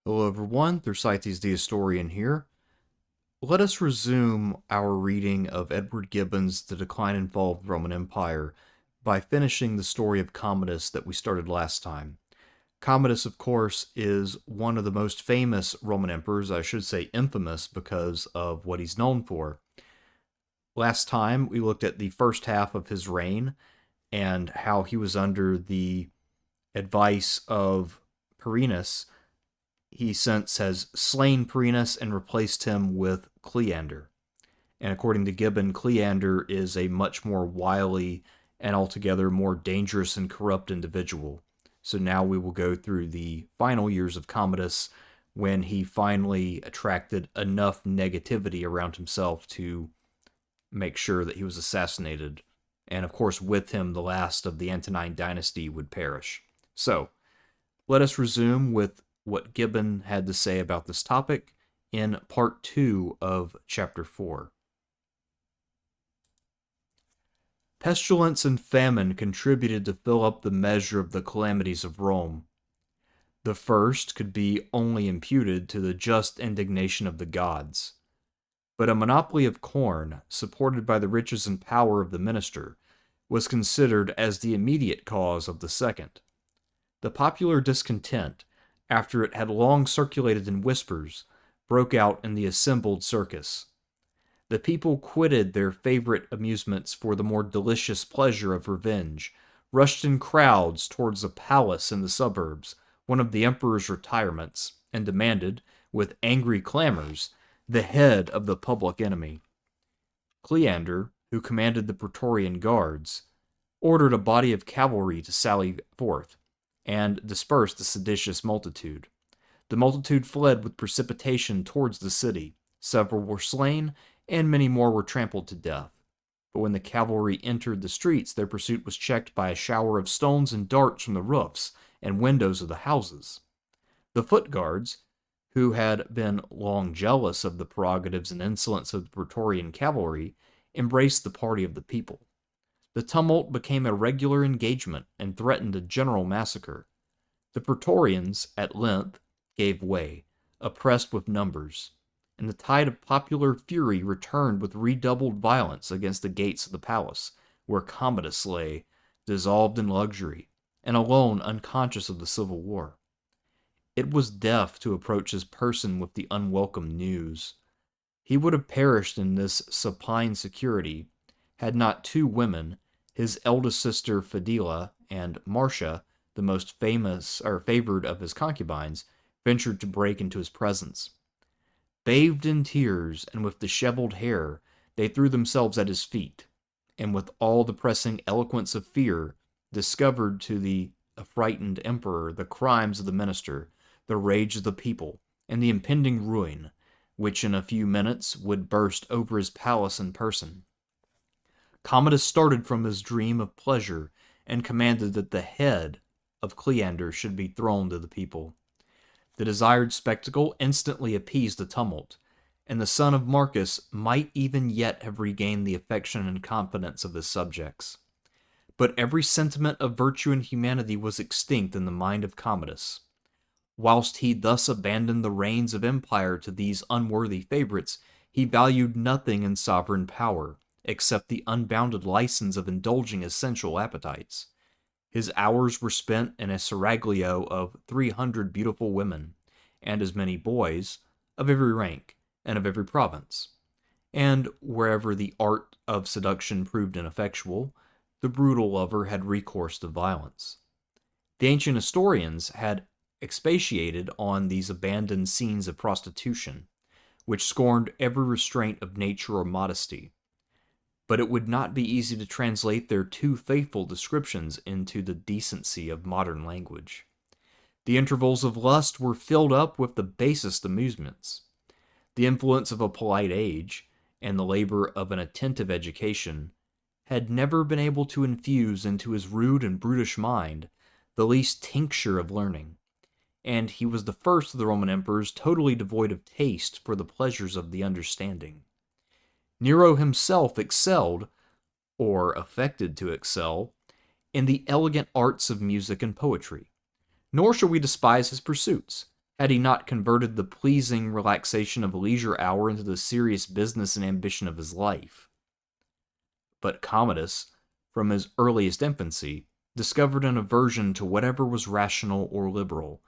Hello everyone, Thersites the Historian here. Let us resume our reading of Edward Gibbon's The Decline and Fall of the Roman Empire by finishing the story of Commodus that we started last time. Commodus, of course, is one of the most famous Roman emperors, I should say infamous because of what he's known for. Last time we looked at the first half of his reign and how he was under the advice of Pertinax. He since has slain Pertinax and replaced him with Cleander. And according to Gibbon, Cleander is a much more wily and altogether more dangerous and corrupt individual. So now we will go through the final years of Commodus when he finally attracted enough negativity around himself to make sure that he was assassinated. And of course, with him, the last of the Antonine dynasty would perish. So, let us resume with what Gibbon had to say about this topic in part 2 of chapter 4. Pestilence and famine contributed to fill up the measure of the calamities of Rome. The first could be only imputed to the just indignation of the gods. But a monopoly of corn, supported by the riches and power of the minister, was considered as the immediate cause of the second. The popular discontent, after it had long circulated in whispers, broke out in the assembled circus. The people quitted their favorite amusements for the more delicious pleasure of revenge, rushed in crowds towards a palace in the suburbs, one of the emperor's retirements, and demanded, with angry clamors, the head of the public enemy. Cleander, who commanded the Praetorian guards, ordered a body of cavalry to sally forth and disperse the seditious multitude. The multitude fled with precipitation towards the city. Several were slain, and many more were trampled to death. But when the cavalry entered the streets, their pursuit was checked by a shower of stones and darts from the roofs and windows of the houses. The foot guards, who had been long jealous of the prerogatives and insolence of the Praetorian cavalry, embraced the party of the people. The tumult became a regular engagement and threatened a general massacre. The Praetorians, at length, gave way, oppressed with numbers, and the tide of popular fury returned with redoubled violence against the gates of the palace, where Commodus lay, dissolved in luxury, and alone unconscious of the civil war. It was death to approach his person with the unwelcome news. He would have perished in this supine security had not two women, his eldest sister Fadila and Marcia, the most famous or favored of his concubines, ventured to break into his presence. Bathed in tears and with disheveled hair, they threw themselves at his feet, and with all the pressing eloquence of fear, discovered to the affrighted emperor the crimes of the minister, the rage of the people, and the impending ruin, which in a few minutes would burst over his palace in person. Commodus started from his dream of pleasure and commanded that the head of Cleander should be thrown to the people. The desired spectacle instantly appeased the tumult, and the son of Marcus might even yet have regained the affection and confidence of his subjects. But every sentiment of virtue and humanity was extinct in the mind of Commodus. Whilst he thus abandoned the reins of empire to these unworthy favorites, he valued nothing in sovereign power, except the unbounded license of indulging his sensual appetites. His hours were spent in a seraglio of 300 beautiful women, and as many boys, of every rank and of every province. And wherever the art of seduction proved ineffectual, the brutal lover had recourse to violence. The ancient historians had expatiated on these abandoned scenes of prostitution, which scorned every restraint of nature or modesty. But it would not be easy to translate their too faithful descriptions into the decency of modern language. The intervals of lust were filled up with the basest amusements. The influence of a polite age, and the labor of an attentive education, had never been able to infuse into his rude and brutish mind the least tincture of learning, and he was the first of the Roman emperors totally devoid of taste for the pleasures of the understanding. Nero himself excelled, or affected to excel, in the elegant arts of music and poetry. Nor shall we despise his pursuits. had he not converted the pleasing relaxation of a leisure hour into the serious business and ambition of his life. But Commodus, from his earliest infancy, discovered an aversion to whatever was rational or liberal,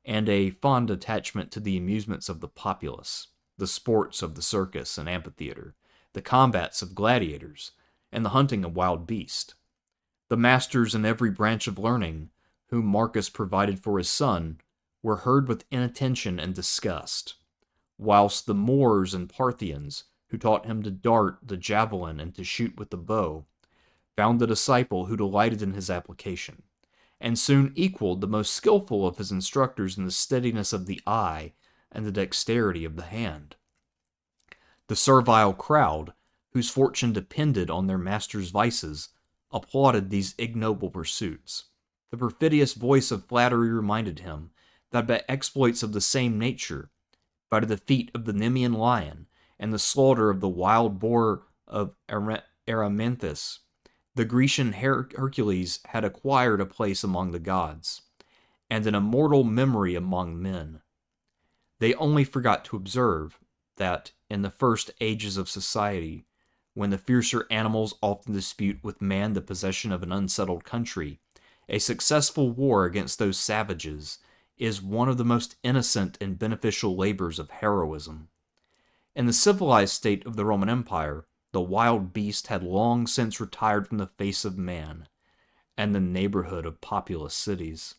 and a fond attachment to the amusements of the populace, the sports of the circus and amphitheater, the combats of gladiators, and the hunting of wild beasts. The masters in every branch of learning, whom Marcus provided for his son, were heard with inattention and disgust, whilst the Moors and Parthians, who taught him to dart the javelin and to shoot with the bow, found a disciple who delighted in his application, and soon equaled the most skillful of his instructors in the steadiness of the eye and the dexterity of the hand. The servile crowd, whose fortune depended on their master's vices, applauded these ignoble pursuits. The perfidious voice of flattery reminded him that by exploits of the same nature, by the defeat of the Nemean lion and the slaughter of the wild boar of Erymanthus, the Grecian Hercules had acquired a place among the gods, and an immortal memory among men. They only forgot to observe that, in the first ages of society, when the fiercer animals often dispute with man the possession of an unsettled country, a successful war against those savages is one of the most innocent and beneficial labors of heroism. In the civilized state of the Roman Empire, the wild beast had long since retired from the face of man and the neighborhood of populous cities.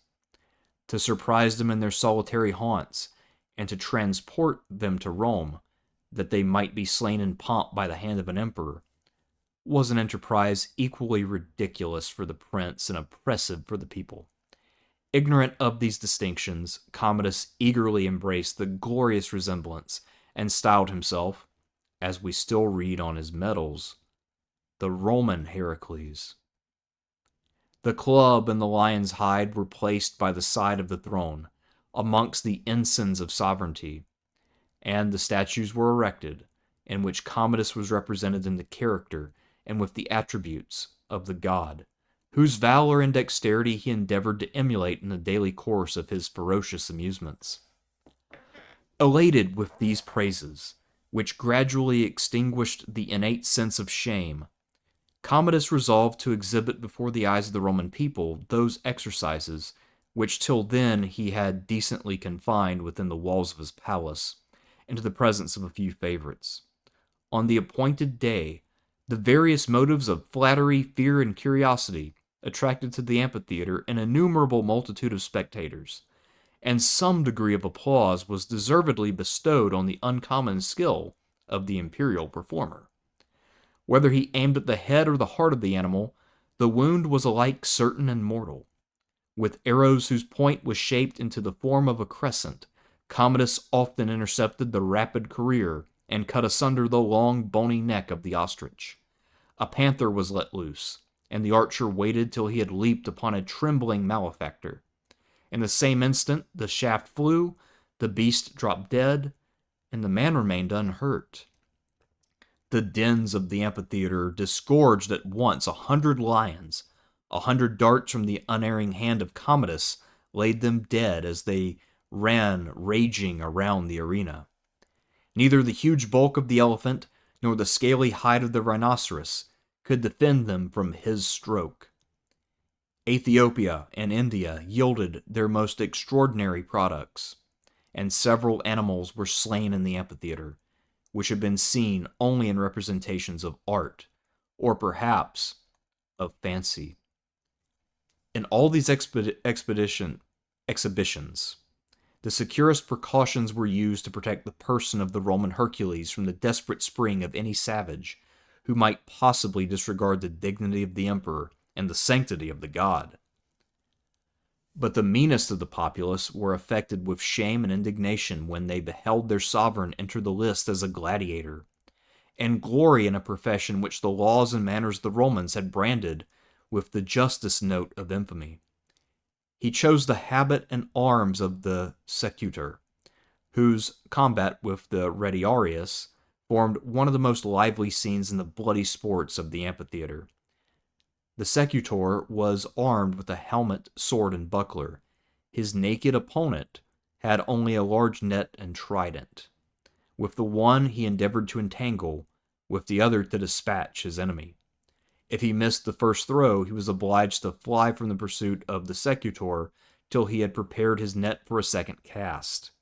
To surprise them in their solitary haunts, and to transport them to Rome, that they might be slain in pomp by the hand of an emperor, was an enterprise equally ridiculous for the prince and oppressive for the people. Ignorant of these distinctions, Commodus eagerly embraced the glorious resemblance, and styled himself, as we still read on his medals, the Roman Heracles. The club and the lion's hide were placed by the side of the throne, amongst the ensigns of sovereignty, and the statues were erected, in which Commodus was represented in the character and with the attributes of the god, whose valor and dexterity he endeavored to emulate in the daily course of his ferocious amusements. Elated with these praises, which gradually extinguished the innate sense of shame, Commodus resolved to exhibit before the eyes of the Roman people those exercises which till then he had decently confined within the walls of his palace, into the presence of a few favorites. On the appointed day, the various motives of flattery, fear, and curiosity attracted to the amphitheater an innumerable multitude of spectators, and some degree of applause was deservedly bestowed on the uncommon skill of the imperial performer. Whether he aimed at the head or the heart of the animal, the wound was alike certain and mortal. With arrows whose point was shaped into the form of a crescent, Commodus often intercepted the rapid career and cut asunder the long, bony neck of the ostrich. A panther was let loose, and the archer waited till he had leaped upon a trembling malefactor. In the same instant the shaft flew, the beast dropped dead, and the man remained unhurt. The dens of the amphitheater disgorged at once 100 lions. 100 darts from the unerring hand of Commodus laid them dead as they ran raging around the arena. Neither the huge bulk of the elephant nor the scaly hide of the rhinoceros could defend them from his stroke. Ethiopia and India yielded their most extraordinary products, and several animals were slain in the amphitheater, which had been seen only in representations of art, or perhaps of fancy. In all these exhibitions, the securest precautions were used to protect the person of the Roman Hercules from the desperate spring of any savage who might possibly disregard the dignity of the emperor and the sanctity of the god. But the meanest of the populace were affected with shame and indignation when they beheld their sovereign enter the list as a gladiator, and glory in a profession which the laws and manners of the Romans had branded with the justest note of infamy. He chose the habit and arms of the secutor, whose combat with the retiarius formed one of the most lively scenes in the bloody sports of the amphitheater. The secutor was armed with a helmet, sword, and buckler. His naked opponent had only a large net and trident. With the one he endeavored to entangle, with the other to dispatch his enemy. If he missed the first throw, he was obliged to fly from the pursuit of the secutor till he had prepared his net for a second cast.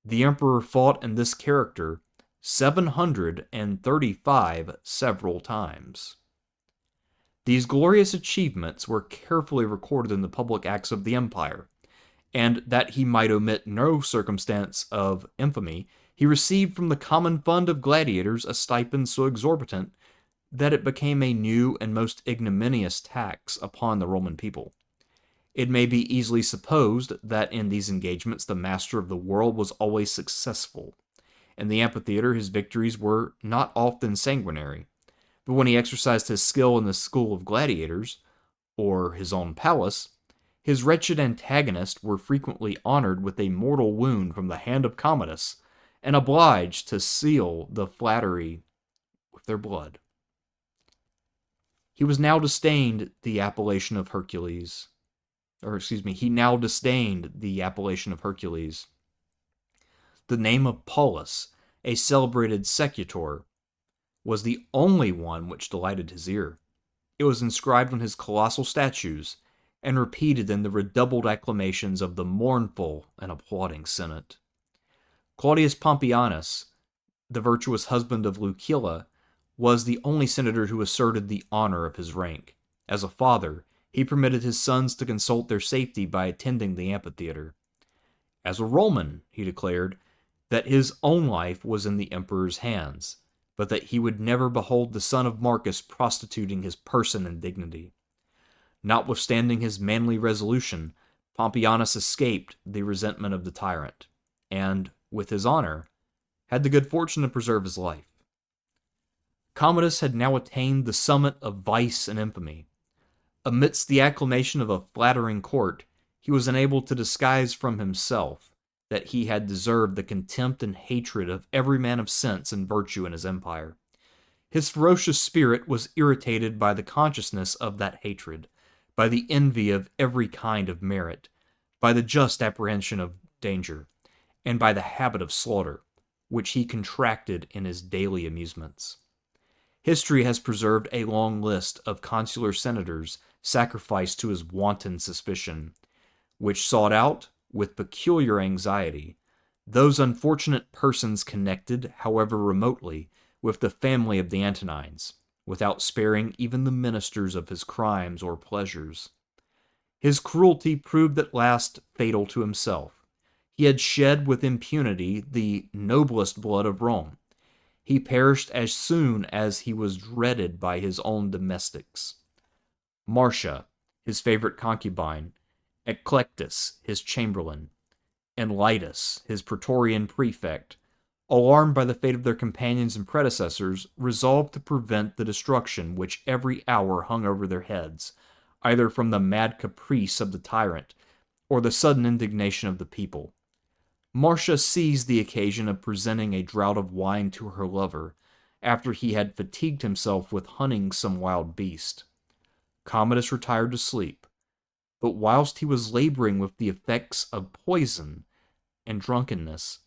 The emperor fought in this character 735 several times. These glorious achievements were carefully recorded in the public acts of the empire, and that he might omit no circumstance of infamy, he received from the common fund of gladiators a stipend so exorbitant that it became a new and most ignominious tax upon the Roman people. It may be easily supposed that in these engagements the master of the world was always successful. In the amphitheater his victories were not often sanguinary, but when he exercised his skill in the school of gladiators, or his own palace, his wretched antagonists were frequently honored with a mortal wound from the hand of Commodus, and obliged to seal the flattery with their blood. He now disdained the appellation of Hercules. The name of Paulus, a celebrated secutor, was the only one which delighted his ear. It was inscribed on his colossal statues, and repeated in the redoubled acclamations of the mournful and applauding Senate. Claudius Pompeianus, the virtuous husband of Lucilla, was the only senator who asserted the honor of his rank. As a father, he permitted his sons to consult their safety by attending the amphitheater. As a Roman, he declared that his own life was in the emperor's hands, but that he would never behold the son of Marcus prostituting his person and dignity. Notwithstanding his manly resolution, Pompeianus escaped the resentment of the tyrant, and, with his honor, had the good fortune to preserve his life. Commodus had now attained the summit of vice and infamy. Amidst the acclamation of a flattering court, he was enabled to disguise from himself that he had deserved the contempt and hatred of every man of sense and virtue in his empire. His ferocious spirit was irritated by the consciousness of that hatred, by the envy of every kind of merit, by the just apprehension of danger, and by the habit of slaughter, which he contracted in his daily amusements. History has preserved a long list of consular senators sacrificed to his wanton suspicion, which sought out, with peculiar anxiety, those unfortunate persons connected, however remotely, with the family of the Antonines, without sparing even the ministers of his crimes or pleasures. His cruelty proved at last fatal to himself. He had shed with impunity the noblest blood of Rome. He perished as soon as he was dreaded by his own domestics. Marcia, his favorite concubine, Eclectus, his chamberlain, and Lytus, his praetorian prefect, alarmed by the fate of their companions and predecessors, resolved to prevent the destruction which every hour hung over their heads, either from the mad caprice of the tyrant or the sudden indignation of the people. Marcia seized the occasion of presenting a draught of wine to her lover, after he had fatigued himself with hunting some wild beast. Commodus retired to sleep, but whilst he was laboring with the effects of poison and drunkenness,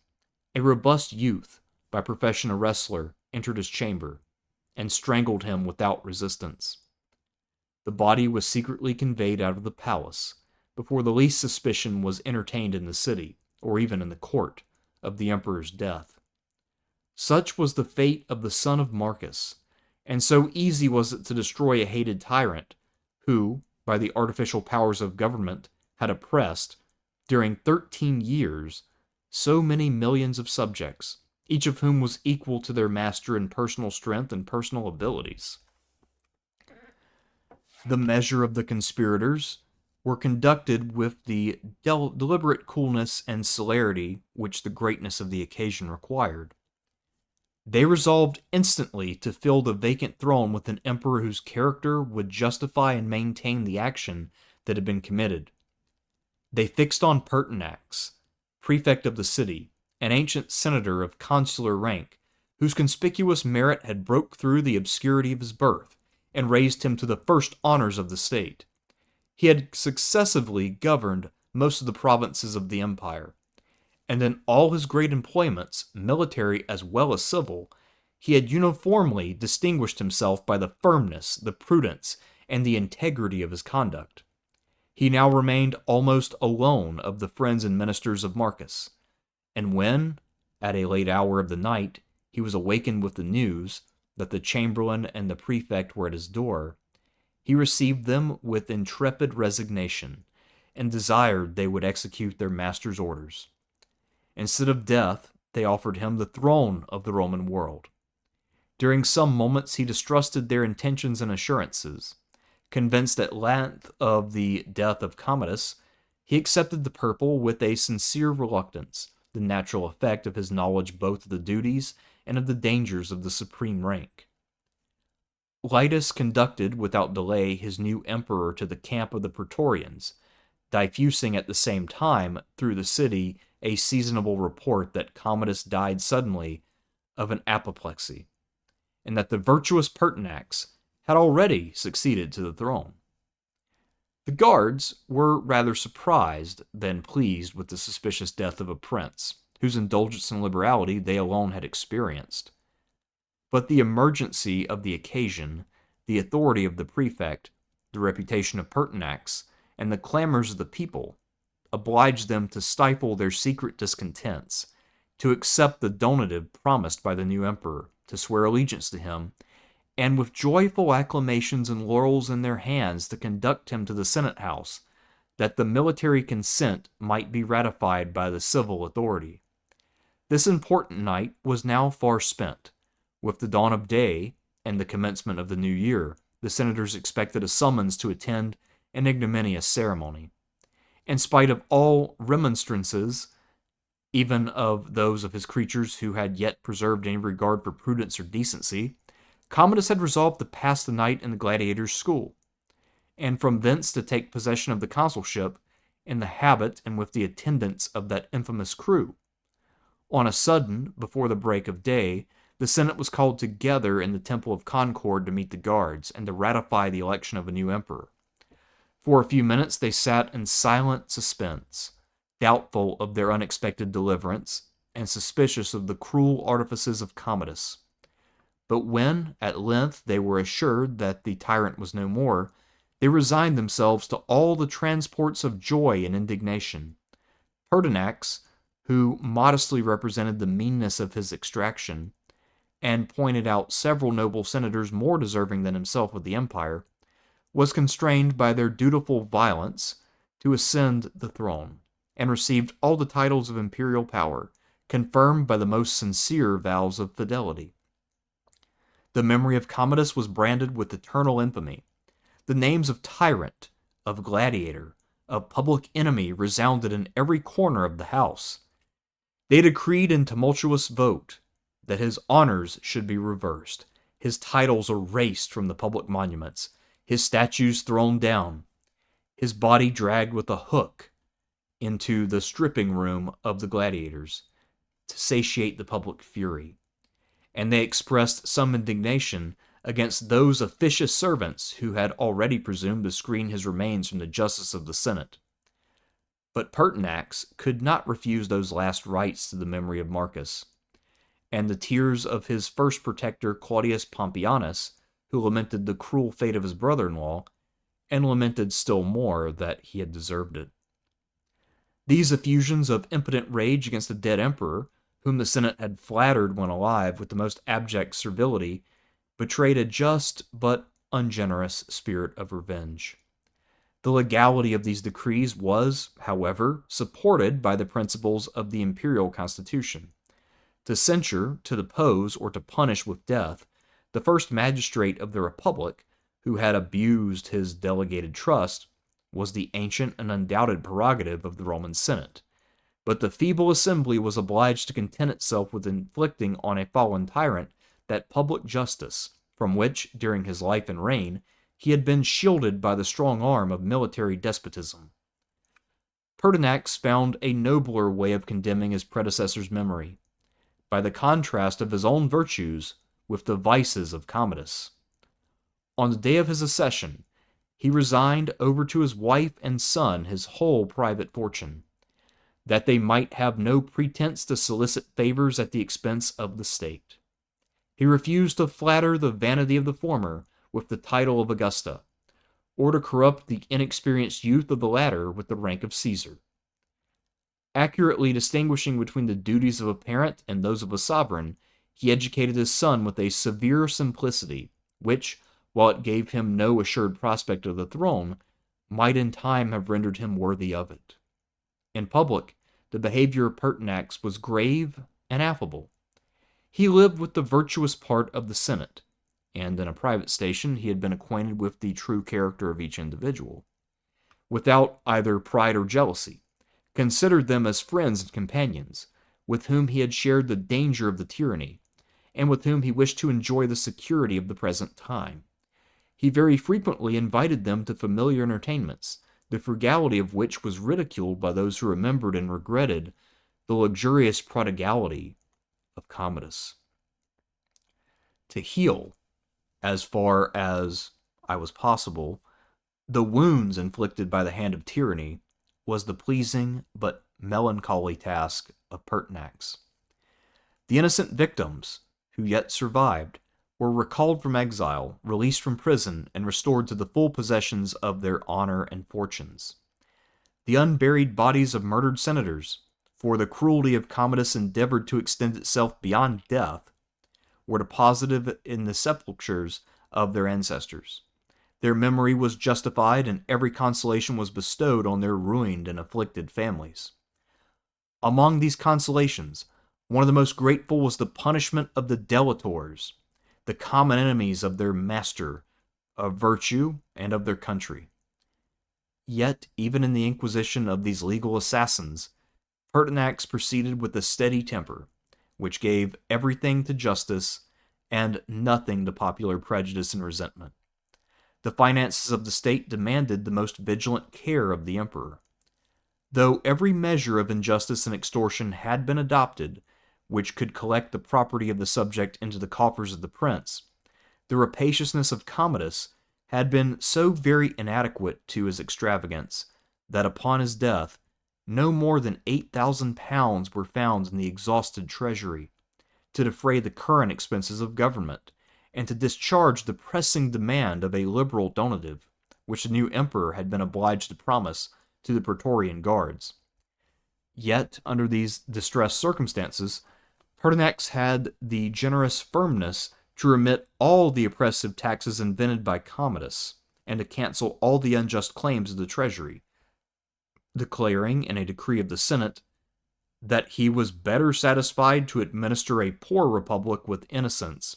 a robust youth, by profession a wrestler, entered his chamber, and strangled him without resistance. The body was secretly conveyed out of the palace, before the least suspicion was entertained in the city, or even in the court, of the emperor's death. Such was the fate of the son of Marcus, and so easy was it to destroy a hated tyrant, who, by the artificial powers of government, had oppressed, during 13 years, so many millions of subjects, each of whom was equal to their master in personal strength and personal abilities. The measure of the conspirators were conducted with the deliberate coolness and celerity which the greatness of the occasion required. They resolved instantly to fill the vacant throne with an emperor whose character would justify and maintain the action that had been committed. They fixed on Pertinax, prefect of the city, an ancient senator of consular rank, whose conspicuous merit had broke through the obscurity of his birth, and raised him to the first honors of the state. He had successively governed most of the provinces of the empire, and in all his great employments, military as well as civil, he had uniformly distinguished himself by the firmness, the prudence, and the integrity of his conduct. He now remained almost alone of the friends and ministers of Marcus, and when, at a late hour of the night, he was awakened with the news that the chamberlain and the prefect were at his door, he received them with intrepid resignation, and desired they would execute their master's orders. Instead of death, they offered him the throne of the Roman world. During some moments he distrusted their intentions and assurances. Convinced at length of the death of Commodus, he accepted the purple with a sincere reluctance, the natural effect of his knowledge both of the duties and of the dangers of the supreme rank. Laetus conducted without delay his new emperor to the camp of the Praetorians, diffusing at the same time through the city a seasonable report that Commodus died suddenly of an apoplexy, and that the virtuous Pertinax had already succeeded to the throne. The guards were rather surprised than pleased with the suspicious death of a prince, whose indulgence and liberality they alone had experienced. But the emergency of the occasion, the authority of the prefect, the reputation of Pertinax, and the clamors of the people obliged them to stifle their secret discontents, to accept the donative promised by the new emperor, to swear allegiance to him, and with joyful acclamations and laurels in their hands to conduct him to the Senate House, that the military consent might be ratified by the civil authority. This important night was now far spent. With the dawn of day and the commencement of the new year, the senators expected a summons to attend an ignominious ceremony. In spite of all remonstrances, even of those of his creatures who had yet preserved any regard for prudence or decency, Commodus had resolved to pass the night in the gladiator's school, and from thence to take possession of the consulship in the habit and with the attendance of that infamous crew. On a sudden, before the break of day, the Senate was called together in the Temple of Concord to meet the guards and to ratify the election of a new emperor. For a few minutes they sat in silent suspense, doubtful of their unexpected deliverance, and suspicious of the cruel artifices of Commodus. But when, at length, they were assured that the tyrant was no more, they resigned themselves to all the transports of joy and indignation. Pertinax, who modestly represented the meanness of his extraction, and pointed out several noble senators more deserving than himself of the empire, was constrained by their dutiful violence to ascend the throne, and received all the titles of imperial power, confirmed by the most sincere vows of fidelity. The memory of Commodus was branded with eternal infamy. The names of tyrant, of gladiator, of public enemy resounded in every corner of the house. They decreed in tumultuous vote that his honors should be reversed, his titles erased from the public monuments, his statues thrown down, his body dragged with a hook into the stripping room of the gladiators to satiate the public fury. And they expressed some indignation against those officious servants who had already presumed to screen his remains from the justice of the Senate. But Pertinax could not refuse those last rites to the memory of Marcus, and the tears of his first protector Claudius Pompeianus, who lamented the cruel fate of his brother-in-law, and lamented still more that he had deserved it. These effusions of impotent rage against the dead emperor, whom the Senate had flattered when alive with the most abject servility, betrayed a just but ungenerous spirit of revenge. The legality of these decrees was, however, supported by the principles of the imperial constitution. To censure, to depose, or to punish with death the first magistrate of the republic who had abused his delegated trust was the ancient and undoubted prerogative of the Roman Senate. But the feeble assembly was obliged to content itself with inflicting on a fallen tyrant that public justice, from which, during his life and reign, he had been shielded by the strong arm of military despotism. Pertinax found a nobler way of condemning his predecessor's memory, by the contrast of his own virtues with the vices of Commodus. On the day of his accession, he resigned over to his wife and son his whole private fortune. that they might have no pretense to solicit favors at the expense of the state. He refused to flatter the vanity of the former with the title of Augusta, or to corrupt the inexperienced youth of the latter with the rank of Caesar. Accurately distinguishing between the duties of a parent and those of a sovereign, he educated his son with a severe simplicity, which, while it gave him no assured prospect of the throne, might in time have rendered him worthy of it. In public, the behavior of Pertinax was grave and affable. He lived with the virtuous part of the Senate, and in a private station he had been acquainted with the true character of each individual. Without either pride or jealousy, considered them as friends and companions, with whom he had shared the danger of the tyranny, and with whom he wished to enjoy the security of the present time. He very frequently invited them to familiar entertainments, the frugality of which was ridiculed by those who remembered and regretted the luxurious prodigality of Commodus. To heal, as far as I was possible, the wounds inflicted by the hand of tyranny was the pleasing but melancholy task of Pertinax. The innocent victims, who yet survived, were recalled from exile, released from prison, and restored to the full possessions of their honor and fortunes. The unburied bodies of murdered senators, for the cruelty of Commodus endeavored to extend itself beyond death, were deposited in the sepulchres of their ancestors. Their memory was justified, and every consolation was bestowed on their ruined and afflicted families. Among these consolations, one of the most grateful was the punishment of the delators, the common enemies of their master, of virtue, and of their country. Yet, even in the inquisition of these legal assassins, Pertinax proceeded with a steady temper, which gave everything to justice and nothing to popular prejudice and resentment. The finances of the state demanded the most vigilant care of the emperor. Though every measure of injustice and extortion had been adopted, which could collect the property of the subject into the coffers of the prince, the rapaciousness of Commodus had been so very inadequate to his extravagance that upon his death no more than 8,000 pounds were found in the exhausted treasury to defray the current expenses of government and to discharge the pressing demand of a liberal donative, which the new emperor had been obliged to promise to the Praetorian guards. Yet, under these distressed circumstances, Pertinax had the generous firmness to remit all the oppressive taxes invented by Commodus, and to cancel all the unjust claims of the treasury, declaring in a decree of the Senate that he was better satisfied to administer a poor republic with innocence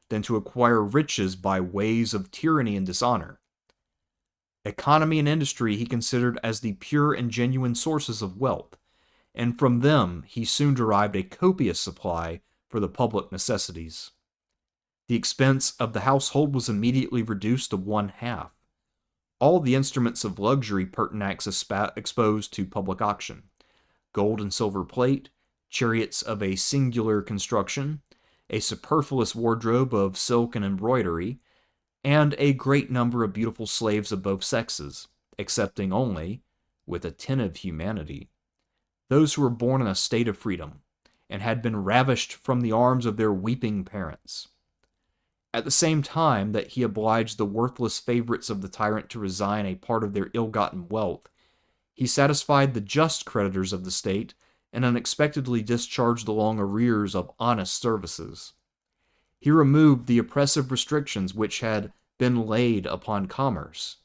than to acquire riches by ways of tyranny and dishonor. Economy and industry he considered as the pure and genuine sources of wealth, and from them he soon derived a copious supply for the public necessities. The expense of the household was immediately reduced to 1/2. All the instruments of luxury Pertinax exposed to public auction: gold and silver plate, chariots of a singular construction, a superfluous wardrobe of silk and embroidery, and a great number of beautiful slaves of both sexes, excepting only, with attentive humanity, those who were born in a state of freedom, and had been ravished from the arms of their weeping parents. At the same time that he obliged the worthless favorites of the tyrant to resign a part of their ill-gotten wealth, he satisfied the just creditors of the state and unexpectedly discharged the long arrears of honest services. He removed the oppressive restrictions which had been laid upon commerce,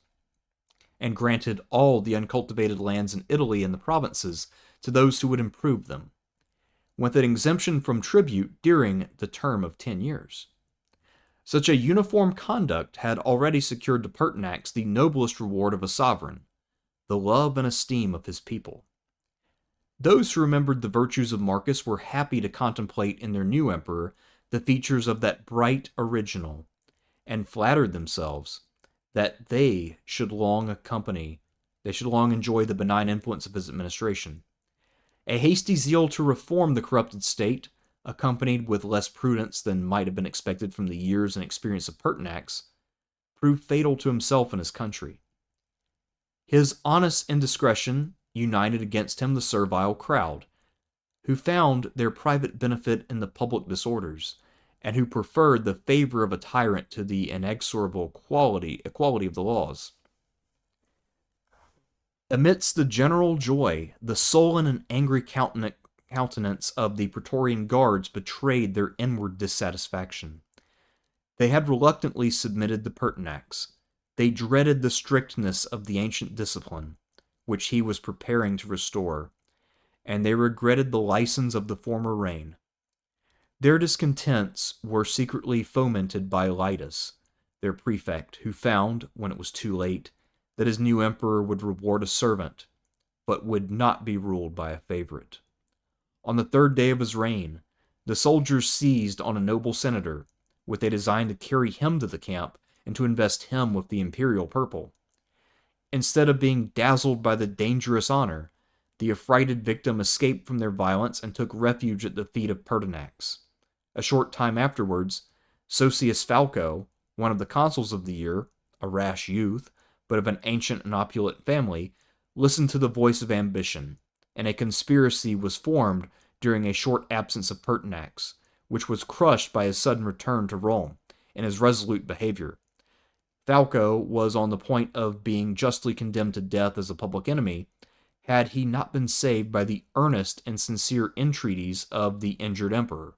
and granted all the uncultivated lands in Italy and the provinces to those who would improve them, with an exemption from tribute during the term of 10 years. Such a uniform conduct had already secured to Pertinax the noblest reward of a sovereign, the love and esteem of his people. Those who remembered the virtues of Marcus were happy to contemplate in their new emperor the features of that bright original, and flattered themselves that they should long enjoy the benign influence of his administration. A hasty zeal to reform the corrupted state, accompanied with less prudence than might have been expected from the years and experience of Pertinax, proved fatal to himself and his country. His honest indiscretion united against him the servile crowd, who found their private benefit in the public disorders, and who preferred the favor of a tyrant to the inexorable equality of the laws. Amidst the general joy, the sullen and angry countenance of the Praetorian guards betrayed their inward dissatisfaction. They had reluctantly submitted to Pertinax. They dreaded the strictness of the ancient discipline, which he was preparing to restore, and they regretted the license of the former reign. Their discontents were secretly fomented by Lytus, their prefect, who found, when it was too late, that his new emperor would reward a servant, but would not be ruled by a favorite. On the 3rd day of his reign, the soldiers seized on a noble senator, with a design to carry him to the camp and to invest him with the imperial purple. Instead of being dazzled by the dangerous honor, the affrighted victim escaped from their violence and took refuge at the feet of Pertinax. A short time afterwards, Sosius Falco, one of the consuls of the year, a rash youth, but of an ancient and opulent family, listened to the voice of ambition, and a conspiracy was formed during a short absence of Pertinax, which was crushed by his sudden return to Rome and his resolute behavior. Falco was on the point of being justly condemned to death as a public enemy, had he not been saved by the earnest and sincere entreaties of the injured emperor,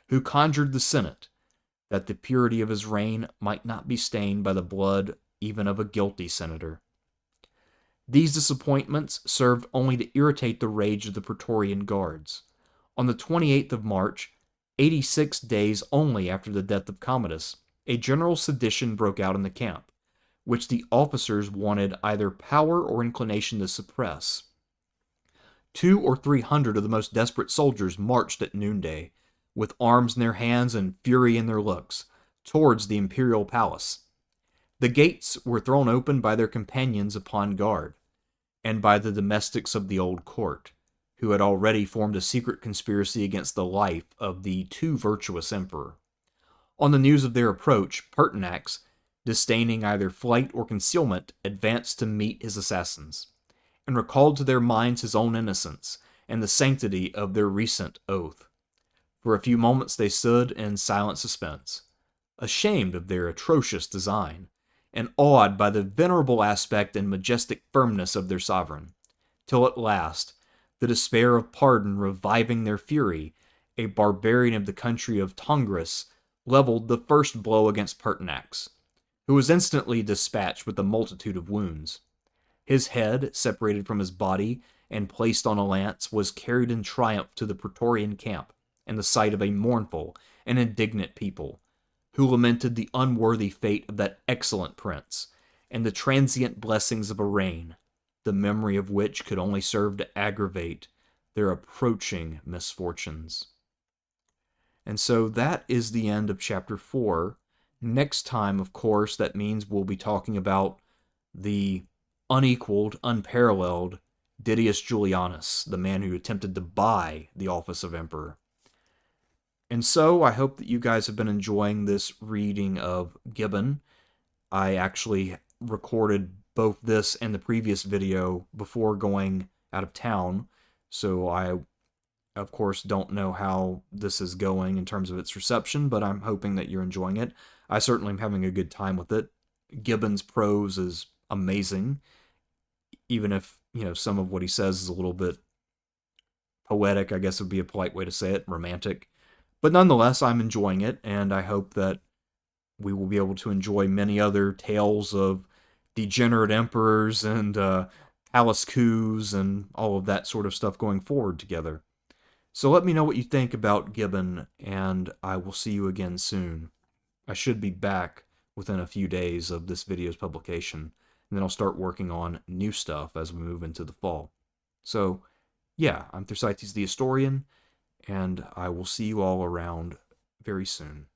who conjured the Senate that the purity of his reign might not be stained by the blood even of a guilty senator. These disappointments served only to irritate the rage of the Praetorian guards. On the 28th of March, 86 days only after the death of Commodus, a general sedition broke out in the camp, which the officers wanted either power or inclination to suppress. 200 or 300 of the most desperate soldiers marched at noonday, with arms in their hands and fury in their looks, towards the imperial palace. The gates were thrown open by their companions upon guard, and by the domestics of the old court, who had already formed a secret conspiracy against the life of the too virtuous emperor. On the news of their approach, Pertinax, disdaining either flight or concealment, advanced to meet his assassins, and recalled to their minds his own innocence and the sanctity of their recent oath. For a few moments they stood in silent suspense, ashamed of their atrocious design, and awed by the venerable aspect and majestic firmness of their sovereign, till at last, the despair of pardon reviving their fury, a barbarian of the country of Tongrus leveled the first blow against Pertinax, who was instantly dispatched with a multitude of wounds. His head, separated from his body and placed on a lance, was carried in triumph to the Praetorian camp, in the sight of a mournful and indignant people, who lamented the unworthy fate of that excellent prince, and the transient blessings of a reign, the memory of which could only serve to aggravate their approaching misfortunes. And so that is the end of chapter 4. Next time, of course, that means we'll be talking about the unequaled, unparalleled Didius Julianus, the man who attempted to buy the office of emperor. And so I hope that you guys have been enjoying this reading of Gibbon. I actually recorded both this and the previous video before going out of town, so I, of course, don't know how this is going in terms of its reception, but I'm hoping that you're enjoying it. I certainly am having a good time with it. Gibbon's prose is amazing, even if, some of what he says is a little bit poetic, I guess would be a polite way to say it, romantic. But nonetheless, I'm enjoying it, and I hope that we will be able to enjoy many other tales of degenerate emperors and palace coups and all of that sort of stuff going forward together. So let me know what you think about Gibbon, and I will see you again soon. I should be back within a few days of this video's publication, and then I'll start working on new stuff as we move into the fall. So, yeah, I'm Thersites the Historian, and I will see you all around very soon.